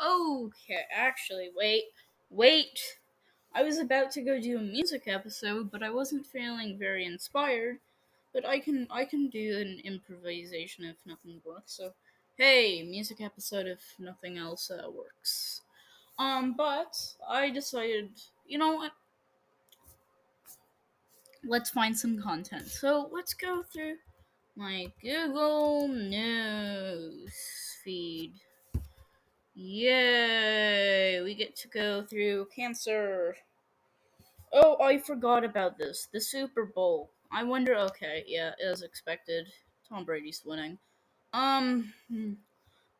Okay, actually, wait. I was about to go do a music episode, but I wasn't feeling very inspired. But I can do an improvisation if nothing works. So, hey, music episode if nothing else works. But I decided, you know what? Let's find some content. So let's go through my Google News feed. Yay! We get to go through cancer. Oh, I forgot about this. The Super Bowl. I wonder. Okay, yeah, as expected, Tom Brady's winning.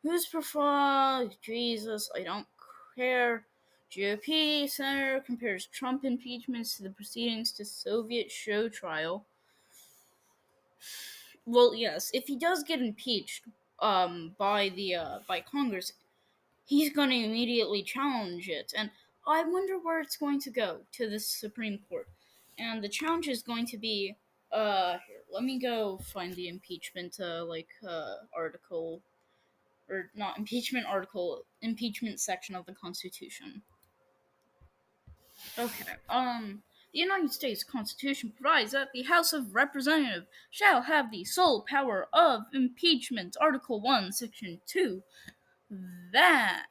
Who's prefer? Jesus, I don't care. GOP senator compares Trump impeachments to the proceedings to Soviet show trial. Well, yes, if he does get impeached, by Congress, he's going to immediately challenge it. And I wonder where it's going to go to the Supreme Court. And the challenge is going to be here, let me go find the impeachment article, or not impeachment article, impeachment section of the Constitution. Okay. The United States Constitution provides that the House of Representatives shall have the sole power of impeachment. Article 1, Section 2, that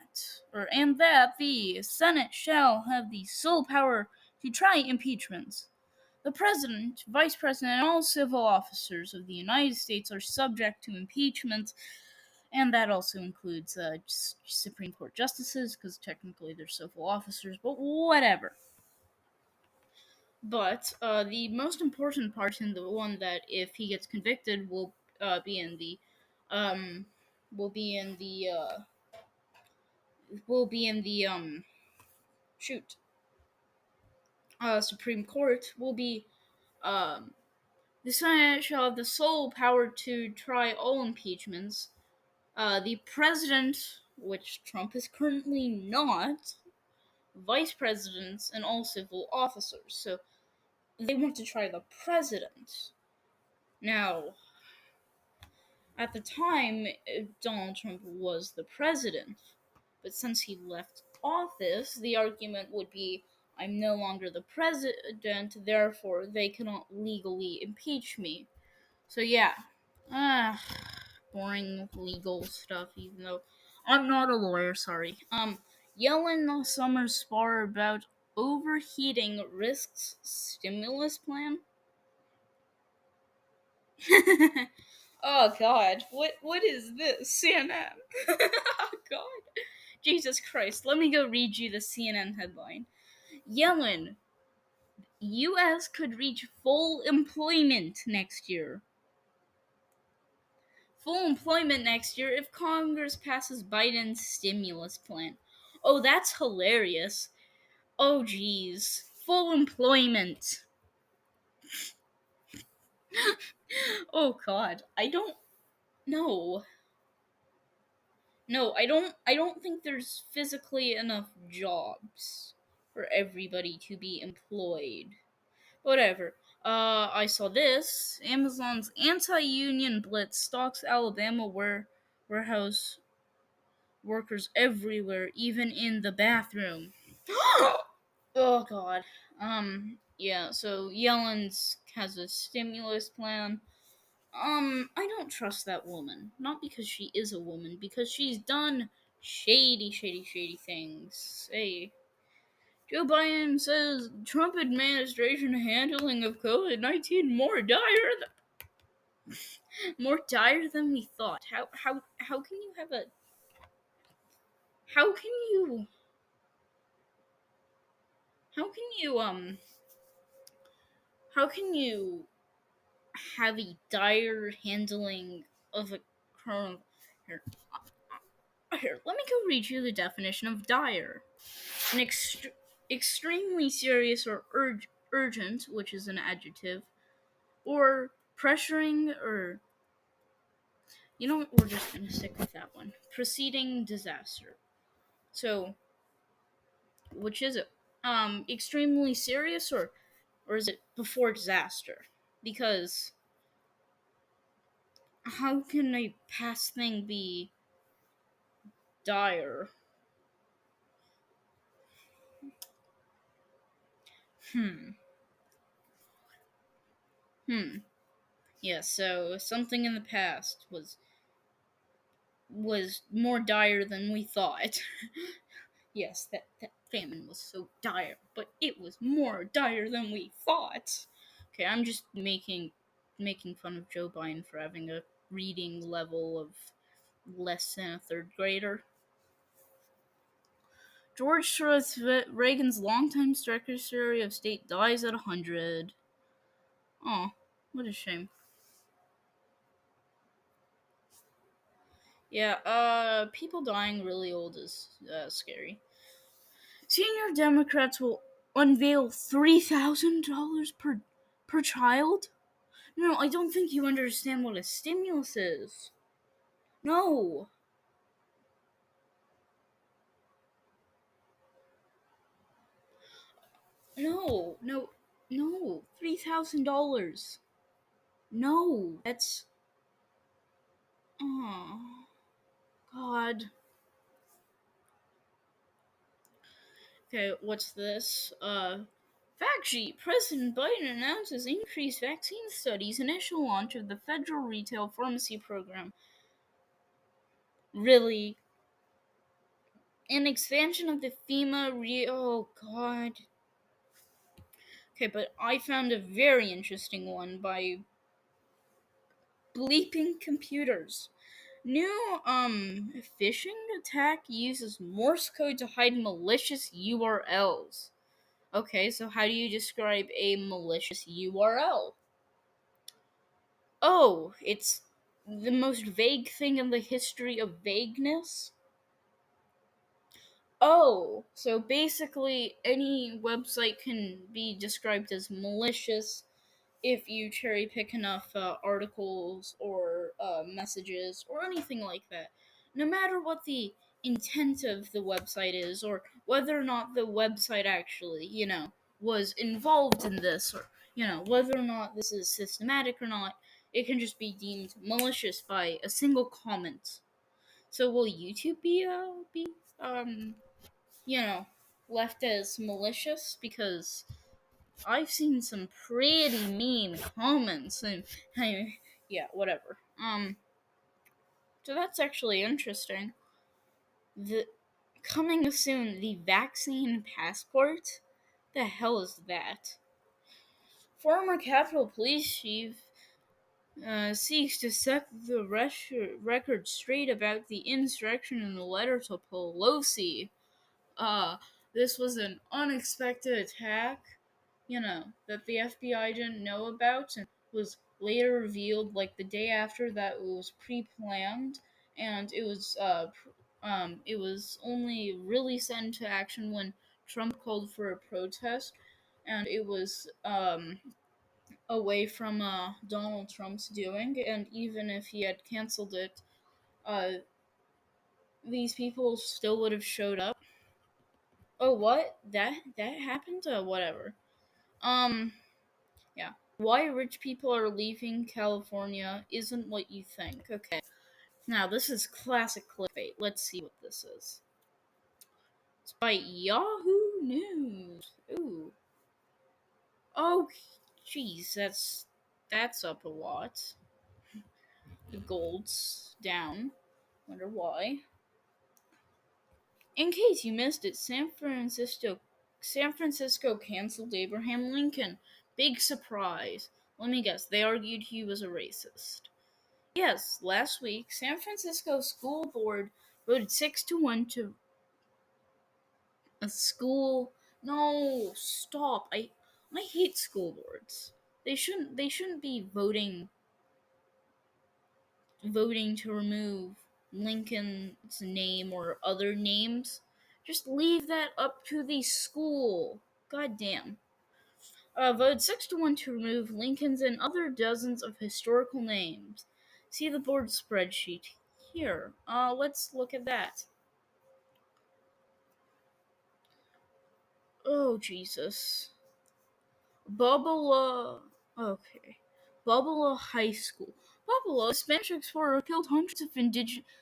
the Senate shall have the sole power to try impeachments. The President, Vice President, and all civil officers of the United States are subject to impeachment, and that also includes Supreme Court justices, because technically they're civil officers, but whatever. But the most important part, and the one that if he gets convicted will be in the um, will be in the will be in the shoot Supreme Court will be um, the Senate shall have the sole power to try all impeachments. The president, which Trump is currently not, vice presidents, and all civil officers. So they want to try the president. Now, at the time, Donald Trump was the president, but since he left office, the argument would be I'm no longer the president, therefore they cannot legally impeach me. So yeah, ah, boring legal stuff. Even though I'm not a lawyer, sorry. Yellen Summers spar about overheating risks stimulus plan. Oh God, what is this? CNN. Oh God, Jesus Christ! Let me go read you the CNN headline. Yellen, U.S. could reach full employment next year. Full employment next year if Congress passes Biden's stimulus plan. Oh, that's hilarious. Oh, geez. Full employment. Oh, God. I don't know. No, I don't think there's physically enough jobs for everybody to be employed. Whatever. I saw this. Amazon's anti-union blitz stalks Alabama warehouse workers everywhere, even in the bathroom. Oh God. Yeah. So Yellen's has a stimulus plan. I don't trust that woman. Not because she is a woman, because she's done shady things. Hey, Joe Biden says Trump administration handling of COVID-19 more dire than we thought. How can you have a how can you how can you how can you have a dire handling of a corona? Here, here, let me go read you the definition of dire. An extremely serious or urgent, which is an adjective, or pressuring, or you know what? We're just gonna stick with that one. Preceding disaster. So, which is it? Extremely serious, or is it before disaster? Because how can a past thing be dire? Hmm. Hmm. Yeah, so something in the past was more dire than we thought. Yes, that famine was so dire, but it was more dire than we thought. Okay, I'm just making fun of Joe Biden for having a reading level of less than a third grader. George Reagan's longtime Secretary of State dies at 100. Oh, what a shame. Yeah, people dying really old is scary. Senior Democrats will unveil $3,000 per child. No, I don't think you understand what a stimulus is. No, no, no. $3,000. No, that's. Oh, God. Okay, what's this? Fact sheet. President Biden announces increased vaccine studies, initial launch of the federal retail pharmacy program. Really? An expansion of the Oh, God. Okay, but I found a very interesting one by Bleeping Computers. New phishing attack uses Morse code to hide malicious URLs. Okay, so how do you describe a malicious URL? Oh, it's the most vague thing in the history of vagueness. Oh, so basically any website can be described as malicious if you cherry pick enough articles or messages or anything like that. No matter what the intent of the website is, or whether or not the website actually, was involved in this, or, whether or not this is systematic or not, it can just be deemed malicious by a single comment. So will YouTube be um, you know, left as malicious? Because I've seen some pretty mean comments, and yeah, whatever. So that's actually interesting. The Coming soon, the vaccine passport. The hell is that? Former Capitol Police Chief seeks to set the record straight about the insurrection in the letter to Pelosi. Uh, this was an unexpected attack, that the FBI didn't know about and was later revealed like the day after that it was pre-planned, and it was only really set into action when Trump called for a protest, and it was away from Donald Trump's doing, and even if he had canceled it, uh, these people still would have showed up. Oh, what? That happened? Whatever. Um, yeah. Why rich people are leaving California isn't what you think. Okay. Now, this is classic clickbait. Let's see what this is. It's by Yahoo News. Ooh. Oh, jeez, that's up a lot. The gold's down. Wonder why. In case you missed it, San Francisco canceled Abraham Lincoln. Big surprise. Let me guess, they argued he was a racist. Yes, last week, San Francisco School Board voted 6-1 to a school. No, stop. I hate school boards. They shouldn't be voting to remove Lincoln's name or other names. Just leave that up to the school. God damn. Voted 6-1 to remove Lincoln's and other dozens of historical names. See the board spreadsheet here. Let's look at that. Oh, Jesus. Bubala. Okay. Bubala High School. Bubala, a Spanish explorer, killed hundreds of indigenous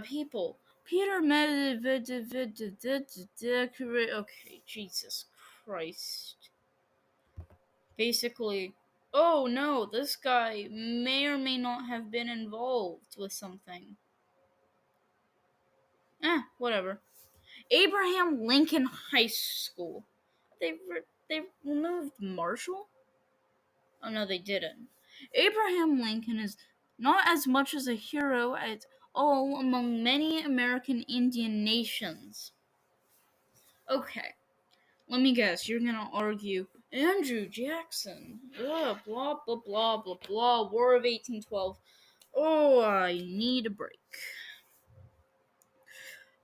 people. Peter Okay, Jesus Christ. Basically, oh no, this guy may or may not have been involved with something. Whatever. Abraham Lincoln High School. They removed Marshall? Oh no, they didn't. Abraham Lincoln is not as much as a hero at all among many American Indian nations. Okay, let me guess. You're gonna argue Andrew Jackson. Ugh, blah blah blah blah blah. War of 1812. Oh, I need a break.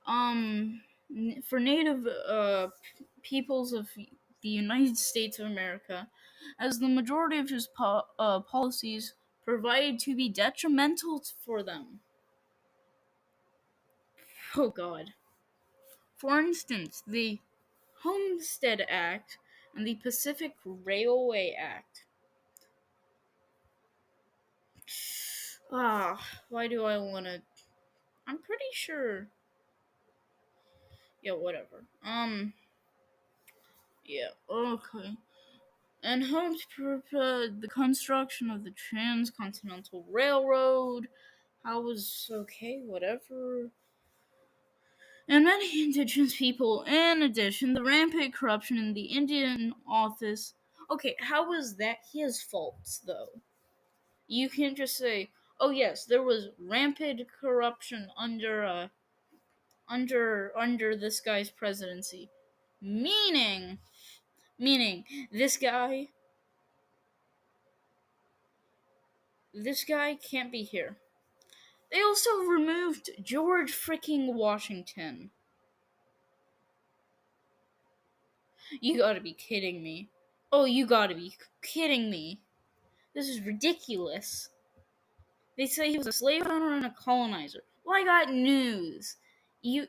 Um, for Native peoples of the United States of America, as the majority of his policies provided to be detrimental for them. Oh God. For instance, the Homestead Act and the Pacific Railway Act. Why do I want to? I'm pretty sure. Yeah, whatever. Yeah, okay. And helped the construction of the Transcontinental Railroad. I was okay, whatever. And many indigenous people, in addition, the rampant corruption in the Indian office. Okay, how was that his fault, though? You can't just say, "Oh yes, there was rampant corruption under this guy's presidency," meaning meaning this guy can't be here. They also removed George freaking Washington. You gotta be kidding me. Oh, you gotta be kidding me. This is ridiculous. They say he was a slave owner and a colonizer. Well, I got news. You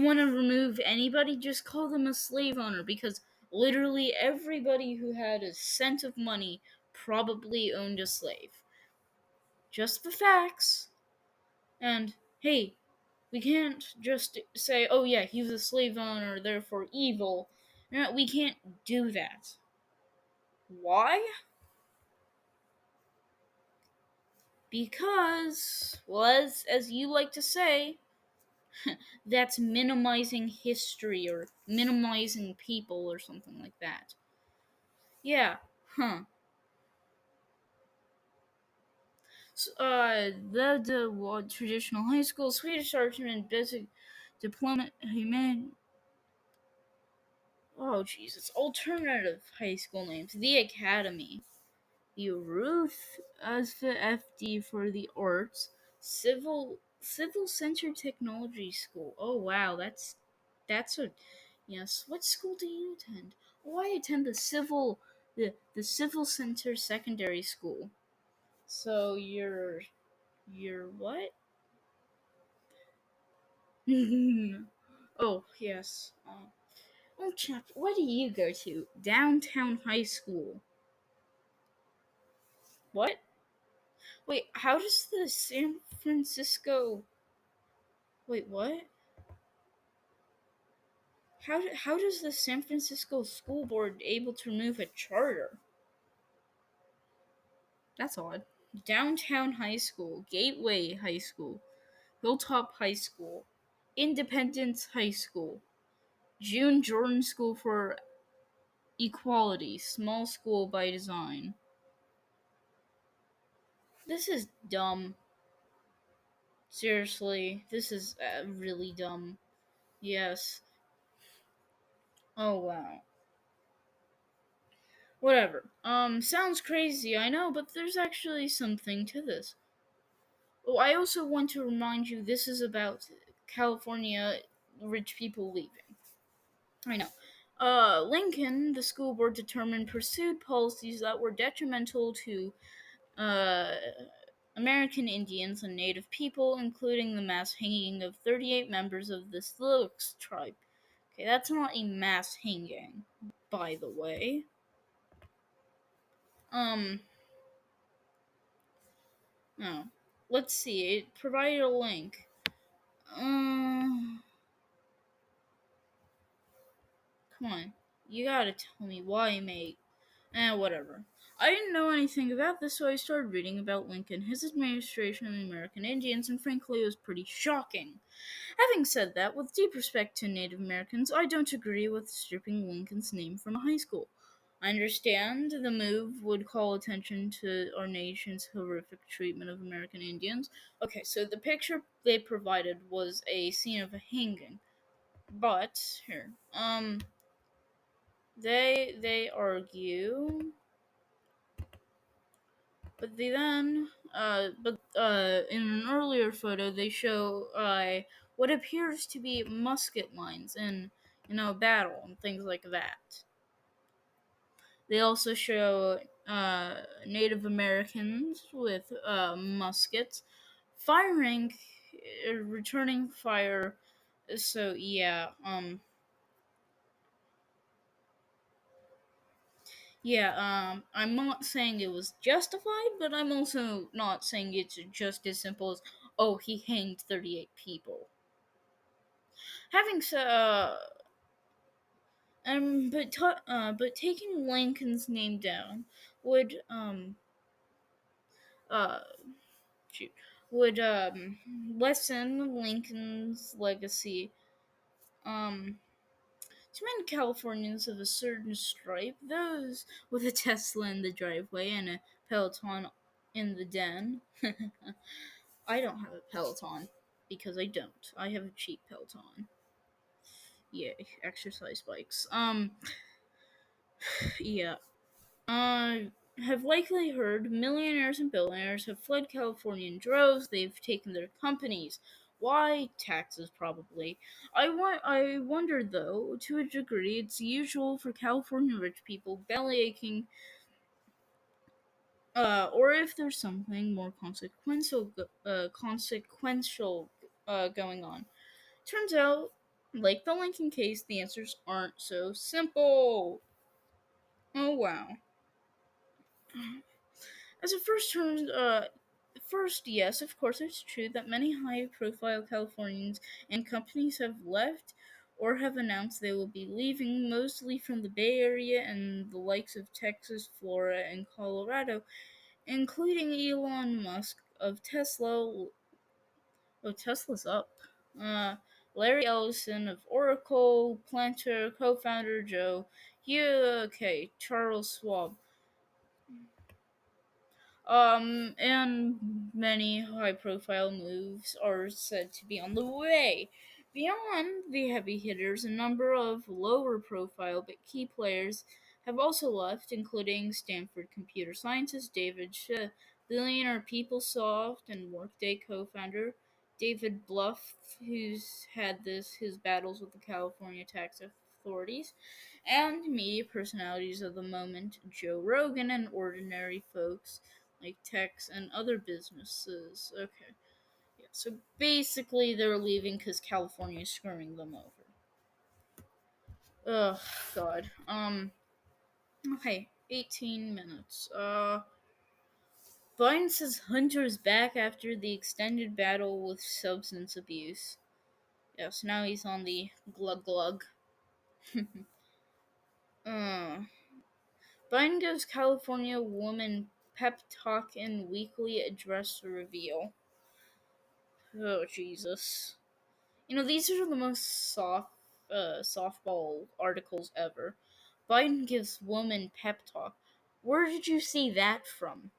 want to remove anybody? Just call them a slave owner, because literally everybody who had a cent of money probably owned a slave. Just the facts. And hey, we can't just say, "Oh yeah, he was a slave owner, therefore evil." No, we can't do that. Why? Because, well, as you like to say, that's minimizing history or minimizing people or something like that. Yeah, huh. So, the what, traditional high school, Swedish sergeant, and basic diploma, human. Oh, Jesus. Alternative high school names. The Academy. The Ruth as the FD for the arts. Civil Center Technology School. Oh, wow. That's a yes. What school do you attend? Oh, I attend the Civil Center Secondary School. So you're what? Oh yes. Oh chap, what do you go to? Downtown High School. What? Wait, how does the San Francisco? Wait, what? How does the San Francisco School Board able to remove a charter? That's odd. Downtown High School, Gateway High School, Hilltop High School, Independence High School, June Jordan School for Equality, small school by design. This is dumb. Seriously, this is really dumb. Yes. Oh wow. Whatever. Sounds crazy, I know, but there's actually something to this. Oh, I also want to remind you this is about California rich people leaving. I know. Lincoln, the school board determined, pursued policies that were detrimental to uh, American Indians and Native people, including the mass hanging of 38 members of the Sioux tribe. Okay, that's not a mass hanging, by the way. Um, no. Let's see. It provided a link. Um, come on. You gotta tell me why, mate. Whatever. I didn't know anything about this, so I started reading about Lincoln, his administration, and the American Indians, and frankly, it was pretty shocking. Having said that, with deep respect to Native Americans, I don't agree with stripping Lincoln's name from a high school. I understand the move would call attention to our nation's horrific treatment of American Indians. Okay, so the picture they provided was a scene of a hanging. But here, they argue, but they then, in an earlier photo, they show what appears to be musket lines in, battle and things like that. They also show Native Americans with muskets firing, returning fire. So yeah, I'm not saying it was justified, but I'm also not saying it's just as simple as, oh, he hanged 38 people. Having said, but taking Lincoln's name down would uh shoot, would lessen Lincoln's legacy. Um, to many Californians of a certain stripe, those with a Tesla in the driveway and a Peloton in the den. I don't have a Peloton because I don't. I have a cheap Peloton. Yay, exercise bikes. Yeah. Uh, have likely heard millionaires and billionaires have fled California in droves. They've taken their companies. Why? Taxes, probably. I wonder, though, to a degree, it's usual for California rich people bellyaching, or if there's something more consequential going on. Turns out, like the Lincoln case, the answers aren't so simple. Oh wow. As a first, yes, of course, it's true that many high-profile Californians and companies have left or have announced they will be leaving, mostly from the Bay Area and the likes of Texas, Florida, and Colorado, including Elon Musk of Tesla. Oh, Tesla's up. Uh, Larry Ellison of Oracle, Planter, co-founder Joe. Yeah, okay, Charles Schwab. And many high profile moves are said to be on the way. Beyond the heavy hitters, a number of lower profile but key players have also left, including Stanford computer scientist David Shi, billionaire PeopleSoft and Workday co founder David Bluff, who's had his battles with the California tax authorities, and media personalities of the moment Joe Rogan and ordinary folks like techs and other businesses. Okay, yeah. So basically, they're leaving because California is screwing them over. Ugh, God. Okay, 18 minutes. Biden says Hunter is back after the extended battle with substance abuse. Yes, now he's on the glug glug. uh, Biden gives California woman pep talk in weekly address reveal. Oh, Jesus. These are the most softball articles ever. Biden gives woman pep talk. Where did you see that from?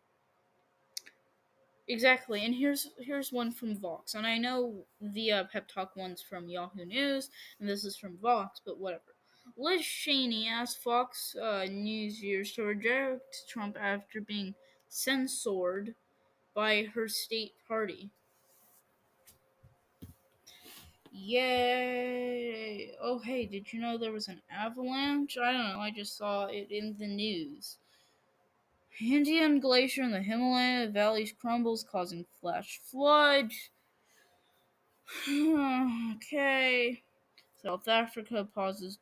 Exactly, and here's one from Vox, and I know the pep talk one's from Yahoo News, and this is from Vox, but whatever. Liz Cheney asked Fox News Years to reject Trump after being censored by her state party. Yay! Oh, hey, did you know there was an avalanche? I don't know, I just saw it in the news. Indian glacier in the Himalaya valleys crumbles, causing flash flood. Okay. South Africa pauses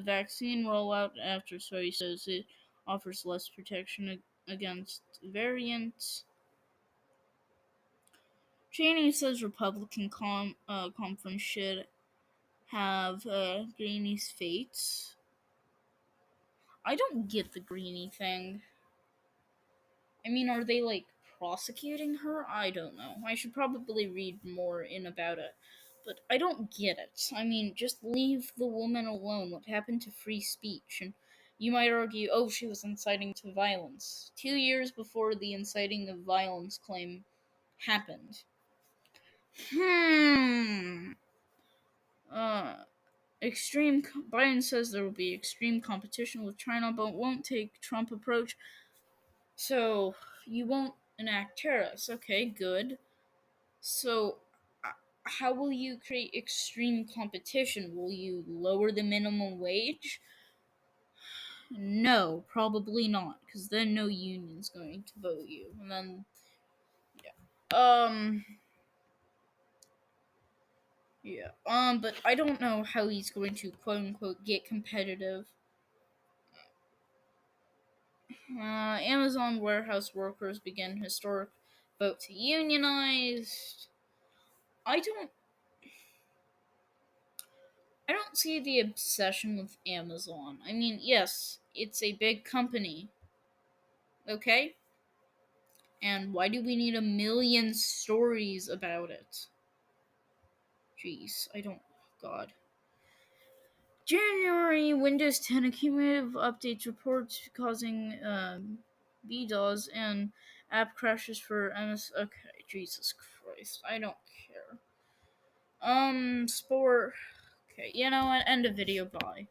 vaccine rollout after study says it offers less protection against variants. Cheney says Republican conference should have Greeny's fate. I don't get the Greeny thing. I mean, are they like prosecuting her? I don't know. I should probably read more in about it. But I don't get it. I mean, just leave the woman alone. What happened to free speech? And you might argue, oh, she was inciting to violence. 2 years before the inciting of violence claim happened. Hmm. Uh, Biden says there will be extreme competition with China, but won't take Trump approach. So you won't enact tariffs. Okay, good. So how will you create extreme competition? Will you lower the minimum wage? No, probably not, because then no union's going to vote you, and then um but I don't know how he's going to quote unquote get competitive. Amazon warehouse workers begin historic vote to unionize. I don't I don't see the obsession with Amazon. I mean, yes, it's a big company, okay? And why do we need a million stories about it? Jeez, I don't. God. January Windows 10 accumulative updates reports causing BDOS and app crashes for MS. Okay, Jesus Christ, I don't care. Sport. Okay, you know what? End of video. Bye.